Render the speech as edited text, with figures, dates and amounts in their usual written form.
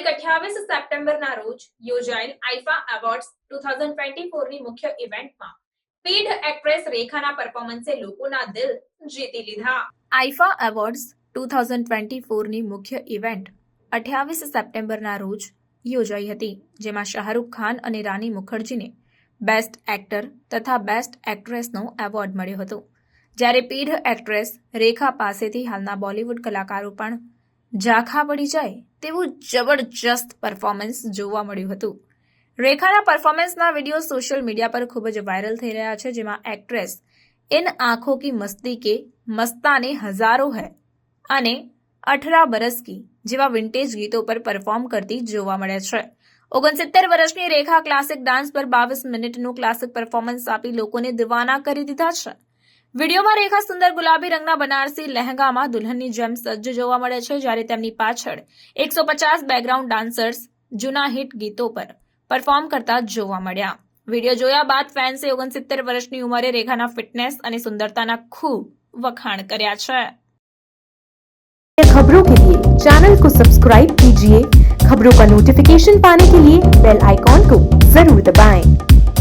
તારીખ 28 સપ્ટેમ્બરના રોજ યોજાયેલ આઈફા એવોર્ડ્સ 2024 ની મુખ્ય ઇવેન્ટમાં પીઢ એક્ટ્રેસ રેખાના પરફોર્મન્સે લોકોના દિલ જીતી લીધા। આઈફા એવોર્ડ્સ 2024 ની મુખ્ય ઇવેન્ટ 28 સપ્ટેમ્બરના રોજ યોજાઈ હતી, જેમાં શાહરૂખ ખાન અને રાની મુખર્જીને બેસ્ટ એક્ટર તથા બેસ્ટ એક્ટ્રેસનો એવોર્ડ મળ્યો હતો, જ્યારે પીઢ એક્ટ્રેસ રેખા પાસેથી હાલના બોલિવૂડ કલાકારો પણ ઝાંખા પડી જાય તેવું જબરજસ્ત પરફોર્મન્સ જોવા મળ્યું હતું। રેખાના પરફોર્મન્સના વિડીયો સોશિયલ મીડિયા પર ખૂબ જ વાયરલ થઈ રહ્યા છે, જેમાં એક્ટ્રેસ ઇન આંખોं की मस्ती के मस्ताने हजारों है અને 18 बरस की જેવા વિન્ટેજ ગીતો પર પરફોર્મ કરતી જોવા મળે છે। 69 વર્ષની રેખા ક્લાસિક ડાન્સ પર 22 મિનિટનું ક્લાસિક પરફોર્મન્સ આપી લોકોને દીવાના કરી દીધા છે। વિડીયોમાં રેખા સુંદર ગુલાબી રંગના બનારસી લહેંગામાં દુલ્હનની જેમ સજ્જ જોવા મળે છે, જ્યારે તેમની પાછળ 150 બેકગ્રાઉન્ડ ડાન્સર્સ જૂના હિટ ગીતો પર પરફોર્મ કરતા જોવા મળ્યા। વિડીયો જોયા બાદ ફેન્સે 69 વર્ષની ઉંમરે રેખાના ફિટનેસ અને સુંદરતાના ખૂબ વખાણ કર્યા છે। खबरों के लिए चैनल को सब्सक्राइब कीजिए। खबरों का नोटिफिकेशन पाने के लिए बेल आइकॉन को जरूर दबाएं।